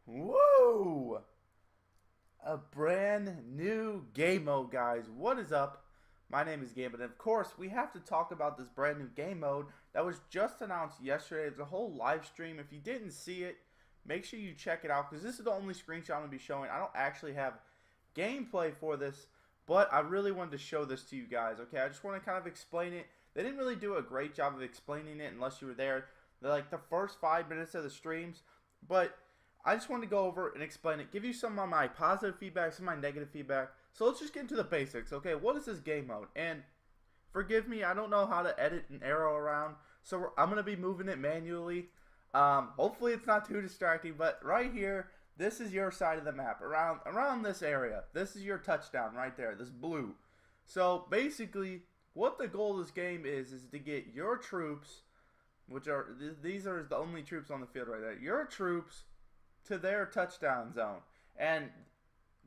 Woo! A brand new game mode, guys. What is up? My name is Gabe, and of course, we have to talk about this brand new game mode that was just announced yesterday. It's a whole live stream. If you didn't see it, make sure you check it out because this is the only screenshot I'm going to be showing. I don't actually have gameplay for this, but I really wanted to show this to you guys. Okay, I just want to kind of explain it. They didn't really do a great job of explaining it unless you were there. They're like the first 5 minutes of the streams, but I just want to go over and explain it, give you some of my positive feedback, some of my negative feedback. So let's just get into the basics, okay? What is this game mode? And forgive me, I don't know how to edit an arrow around, so I'm going to be moving it manually. Hopefully it's not too distracting, but right here, this is your side of the map, around this area. This is your touchdown right there, this blue. So basically, what the goal of this game is to get your troops, which are, these are the only troops on the field right there, your troops to their touchdown zone, and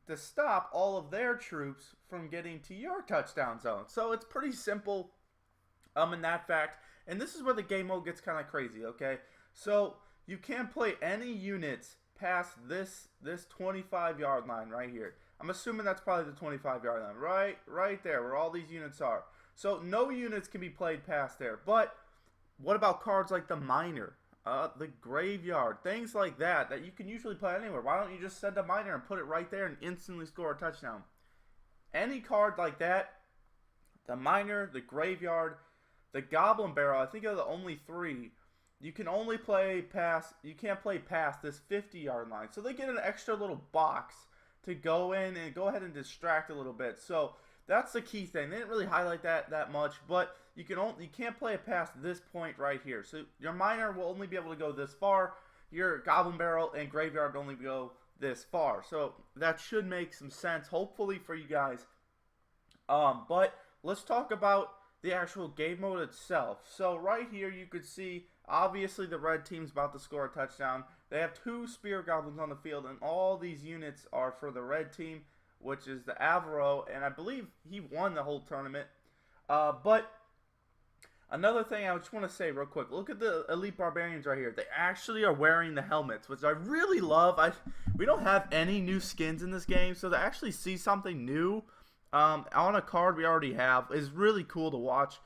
to stop all of their troops from getting to your touchdown zone. So it's pretty simple in that fact, and this is where the game mode gets kind of crazy, okay? So you can't play any units past this 25-yard line right here. I'm assuming that's probably the 25-yard line, right there where all these units are. So no units can be played past there. But what about cards like the miner, the graveyard, things like that you can usually play anywhere? Why don't you just send a miner and put it right there and instantly score a touchdown? Any card like that, the miner, the graveyard, the goblin barrel, I think are the only three. You can only play past, you can't play past this 50-yard line. So they get an extra little box to go in and go ahead and distract a little bit. So that's the key thing. They didn't really highlight that much, but you can't play it past this point right here. So your miner will only be able to go this far. Your goblin barrel and graveyard will only go this far. So that should make some sense, hopefully, for you guys. But let's talk about the actual game mode itself. So right here you could see, obviously the red team's about to score a touchdown. They have 2 spear goblins on the field, and all these units are for the red team, which is the Aggro, and I believe he won the whole tournament. But another thing I just want to say real quick, look at the elite barbarians right here. They actually are wearing the helmets, which I really love. We don't have any new skins in this game, so to actually see something new on a card we already have is really cool to watch.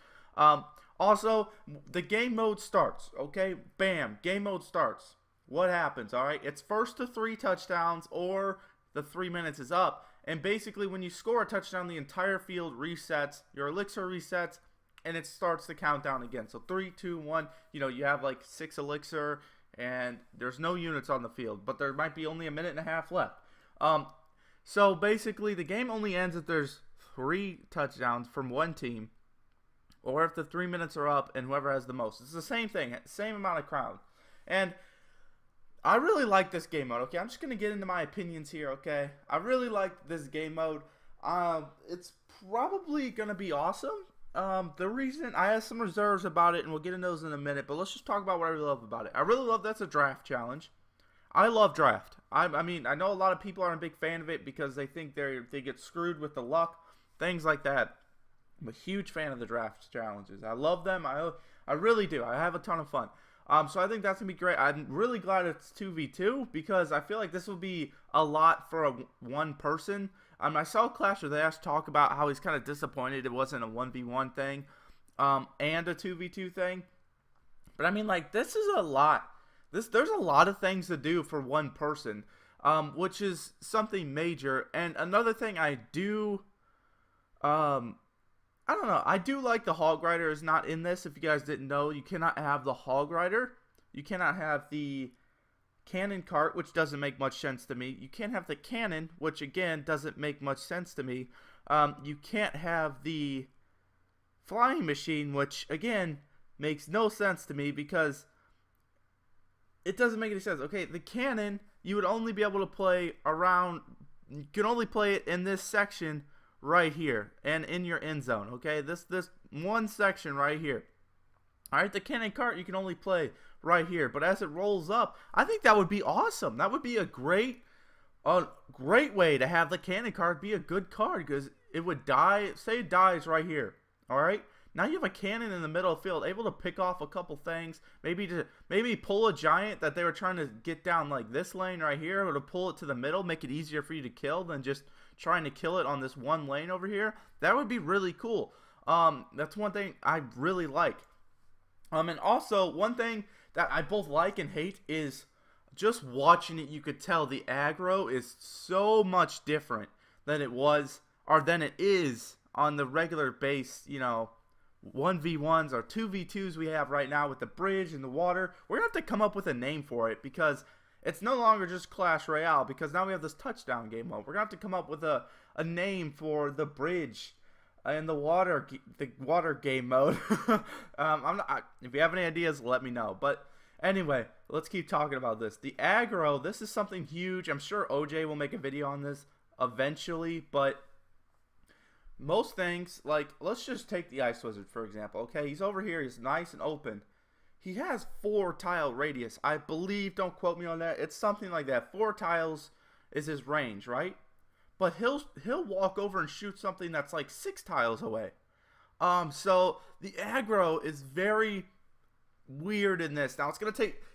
Also, the game mode starts, okay? Bam, game mode starts. What happens, all right? It's first to 3 touchdowns, or the 3 minutes is up. And basically, when you score a touchdown, the entire field resets, your elixir resets, and it starts the countdown again. So 3, 2, 1, you have like 6 elixir, and there's no units on the field, but there might be only a minute and a half left. So basically, the game only ends if there's 3 touchdowns from one team, or if the 3 minutes are up and whoever has the most. It's the same thing, same amount of crowd. And I really like this game mode, okay? I'm just going to get into my opinions here, okay? I really like this game mode. It's probably going to be awesome. The reason, I have some reserves about it, and we'll get into those in a minute, but let's just talk about what I really love about it. I really love that's a draft challenge. I love draft. I mean, I know a lot of people aren't a big fan of it because they think they get screwed with the luck, things like that. I'm a huge fan of the draft challenges. I love them. I really do. I have a ton of fun. So I think that's going to be great. I'm really glad it's 2v2 because I feel like this will be a lot for one person. I saw Clash Royale talk about how he's kind of disappointed it wasn't a 1v1 thing and a 2v2 thing. But I mean, like, this is a lot. There's a lot of things to do for one person, which is something major. And another thing I do, I don't know. I do like the Hog Rider is not in this. If you guys didn't know, you cannot have the Hog Rider. You cannot have the cannon cart, which doesn't make much sense to me. You can't have the cannon, which again doesn't make much sense to me. You can't have the flying machine, which again makes no sense to me because it doesn't make any sense. Okay, the cannon, you would only be able to play around, you can only play it in this section right here and in your end zone, okay? This one section right here. All right, the cannon cart you can only play right here, but as it rolls up, I think that would be awesome. That would be a great way to have the cannon cart be a good card because it would die, say it dies right here, all right? Now you have a cannon in the middle of the field, able to pick off a couple things. Maybe pull a giant that they were trying to get down like this lane right here, or to pull it to the middle, make it easier for you to kill than just trying to kill it on this one lane over here. That would be really cool. That's one thing I really like. And also one thing that I both like and hate is just watching it. You could tell the aggro is so much different than it was, or than it is on the regular base, 1v1s or 2v2s we have right now with the bridge and the water. We're going to have to come up with a name for it, because it's no longer just Clash Royale, because now we have this touchdown game mode. We're going to have to come up with a name for the bridge and the water game mode. If you have any ideas, let me know. But anyway, let's keep talking about this. The aggro, this is something huge. I'm sure OJ will make a video on this eventually, but most things, like, let's just take the Ice Wizard, for example. Okay, he's over here. He's nice and open. He has 4 tile radius, I believe. Don't quote me on that. It's something like that. 4 tiles is his range, right? But he'll walk over and shoot something that's like 6 tiles away. So the aggro is very weird in this. Now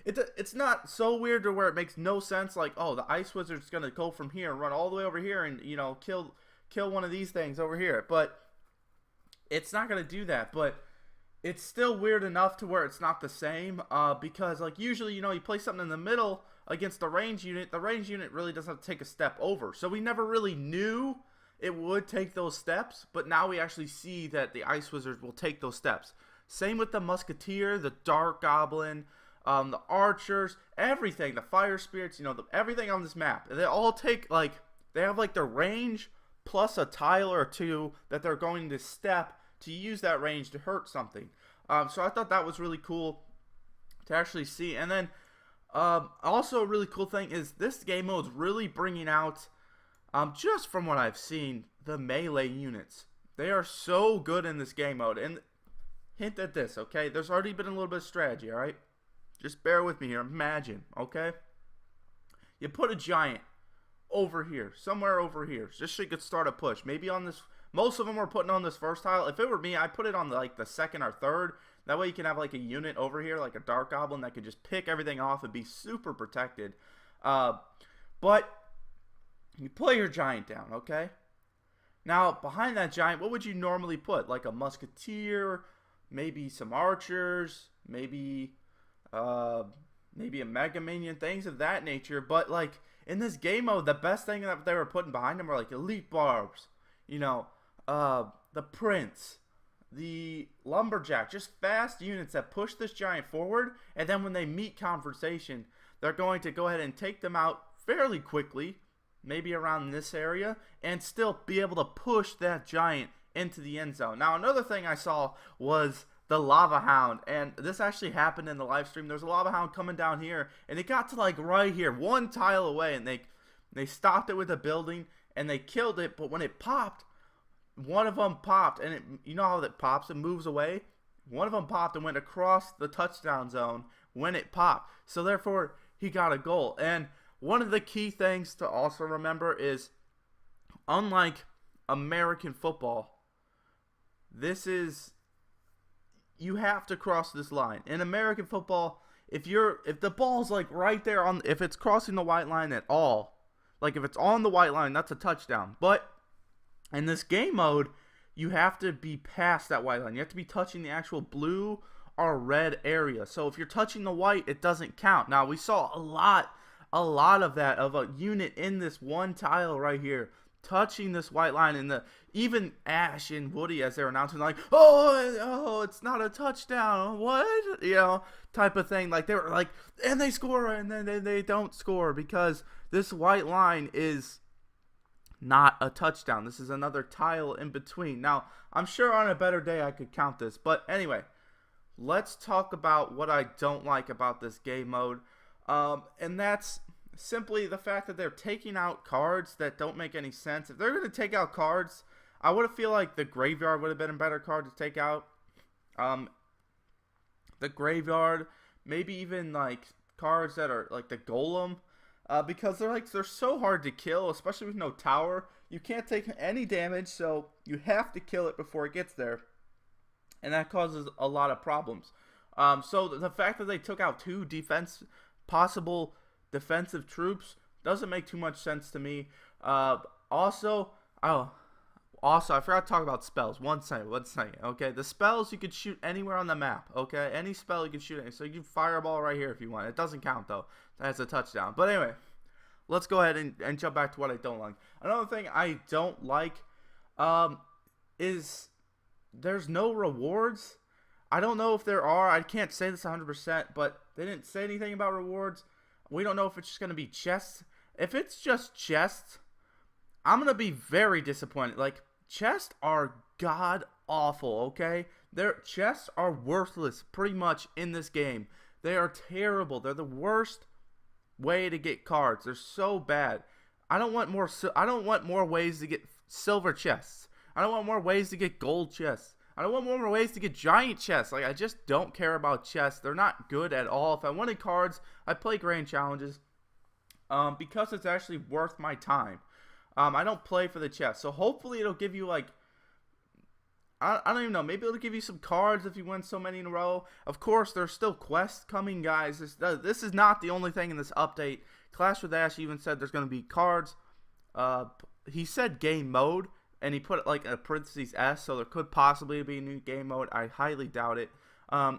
it's not so weird to where it makes no sense. Like, oh, the Ice Wizard's gonna go from here and run all the way over here and kill one of these things over here. But it's not gonna do that. But it's still weird enough to where it's not the same, because like usually, you play something in the middle against the range unit. The range unit really doesn't have to take a step over, so we never really knew it would take those steps, but now we actually see that the Ice Wizard will take those steps. Same with the Musketeer, the Dark Goblin, the Archers, everything, the Fire Spirits, everything on this map. They all take, they have their range plus a tile or 2 that they're going to step to use that range to hurt something. So I thought that was really cool to actually see. And then also a really cool thing is this game mode is really bringing out, just from what I've seen, the melee units. They are so good in this game mode. And hint at this, okay? There's already been a little bit of strategy, alright? Just bear with me here. Imagine, okay? You put a giant over here, somewhere over here, just so you could start a push. Maybe on this, most of them are putting on this first tile. If it were me, I'd put it on the second or third. That way you can have a unit over here, like a Dark Goblin, that could just pick everything off and be super protected. But you play your giant down, okay? Now, behind that giant, what would you normally put? Like a Musketeer, maybe some Archers, maybe a Mega Minion, things of that nature. But in this game mode, the best thing that they were putting behind them were Elite Barbs, the Prince, the Lumberjack, just fast units that push this giant forward, and then when they meet conversation, they're going to go ahead and take them out fairly quickly, maybe around this area, and still be able to push that giant into the end zone. Now, another thing I saw was the Lava Hound, and this actually happened in the live stream. There's a Lava Hound coming down here, and it got to right here, 1 tile away, and they stopped it with a building, and they killed it. But when it popped, one of them popped, and you know how that pops and moves away? One of them popped and went across the touchdown zone when it popped. So therefore, he got a goal. And one of the key things to also remember is, unlike American football, you have to cross this line. In American football, if the ball's right there if it's crossing the white line at all, if it's on the white line, that's a touchdown. But in this game mode, you have to be past that white line. You have to be touching the actual blue or red area. So if you're touching the white, it doesn't count. Now, we saw a lot of that, of a unit in this one tile right here touching this white line, and even Ash and Woody, as they're announcing, oh, it's not a touchdown, what, type of thing. They were and they score, and then they don't score because this white line is not a touchdown. This is another tile in between. Now, I'm sure on a better day I could count this, but anyway, let's talk about what I don't like about this game mode, and that's simply the fact that they're taking out cards that don't make any sense. If they're going to take out cards, I would feel like the Graveyard would have been a better card to take out. The Graveyard, maybe even cards that are the Golem, because they're so hard to kill, especially with no tower. You can't take any damage, so you have to kill it before it gets there. and that causes a lot of problems. So the fact that they took out two possible defensive troops doesn't make too much sense to me. Also, I forgot to talk about spells. One second. Okay, the spells you could shoot anywhere on the map. Okay, any spell you can shoot at. So you can fireball right here if you want. It doesn't count though. That's a touchdown. But anyway, let's go ahead and jump back to what I don't like. Another thing I don't like is there's no rewards. I don't know if there are. I can't say this 100%, but they didn't say anything about rewards. We don't know if it's just going to be chests. If it's just chests, I'm going to be very disappointed. Like, chests are god awful, okay? Their chests are worthless pretty much in this game. They are terrible. They're the worst way to get cards. They're so bad. I don't want more ways to get silver chests. I don't want more ways to get gold chests. I don't want more ways to get giant chests. Like, I just don't care about chests. They're not good at all. If I wanted cards, I'd play grand challenges because it's actually worth my time. I don't play for the chests. So hopefully it'll give you, like, I don't even know. Maybe it'll give you some cards if you win so many in a row. Of course, there's still quests coming, guys. This is not the only thing in this update. Clash with Ash even said there's going to be cards. He said game mode, and he put like a parentheses S, so there could possibly be a new game mode. I highly doubt it.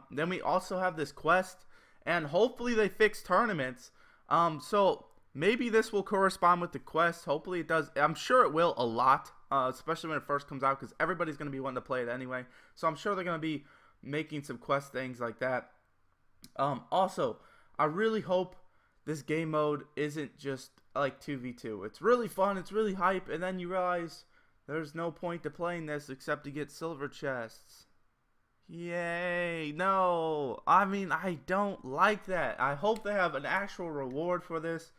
Then we also have this quest, and hopefully they fix tournaments. So maybe this will correspond with the quest. Hopefully it does. I'm sure it will a lot, especially when it first comes out, because everybody's going to be wanting to play it anyway. So I'm sure they're going to be making some quest things like that. Also, I really hope this game mode isn't just like 2v2. It's really fun. It's really hype, and then you realize there's no point to playing this except to get silver chests. Yay. No. I mean, I don't like that. I hope they have an actual reward for this.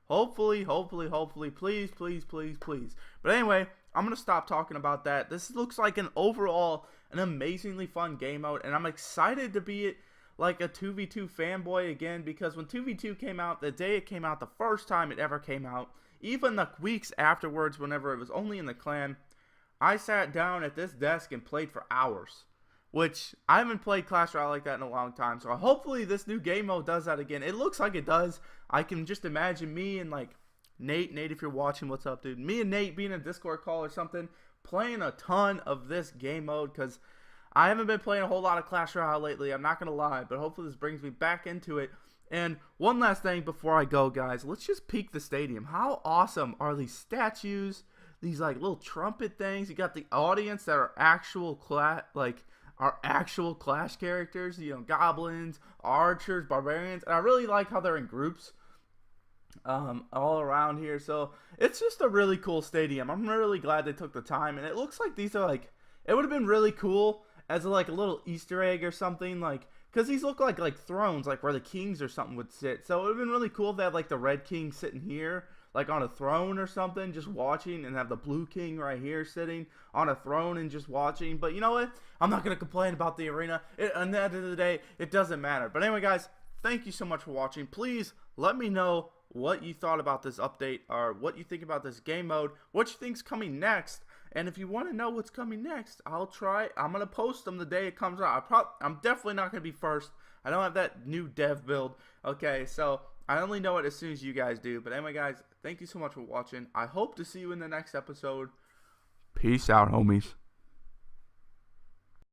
Hopefully. Please. But anyway, I'm going to stop talking about that. This looks like an amazingly fun game mode. And I'm excited to be like a 2v2 fanboy again. Because when 2v2 came out, the day it came out, the first time it ever came out, even the weeks afterwards, whenever it was only in the clan, I sat down at this desk and played for hours, which I haven't played Clash Royale like that in a long time. So hopefully this new game mode does that again. It looks like it does. I can just imagine me and like Nate, if you're watching, what's up, dude? Me and Nate being in a Discord call or something, playing a ton of this game mode, because I haven't been playing a whole lot of Clash Royale lately. I'm not going to lie, but hopefully this brings me back into it. And one last thing before I go, guys, let's just peek the stadium. How awesome are these statues? These like little trumpet things. You got the audience that are actual Clash characters. You know, goblins, archers, barbarians. And I really like how they're in groups all around here. So it's just a really cool stadium. I'm really glad they took the time. And it looks like these are like, it would have been really cool as like a little Easter egg or something, like, because these look like thrones, like where the kings or something would sit. So it would have been really cool if they had like the red king sitting here, like on a throne or something, just watching, and have the blue king right here sitting on a throne and just watching. But you know what? I'm not going to complain about the arena. At the end of the day, it doesn't matter. But anyway, guys, thank you so much for watching. Please let me know what you thought about this update, or what you think about this game mode, what you think's coming next. And if you want to know what's coming next, I'm going to post them the day it comes out. I'm definitely not going to be first. I don't have that new dev build. Okay, so I only know it as soon as you guys do. But anyway, guys, thank you so much for watching. I hope to see you in the next episode. Peace out, homies.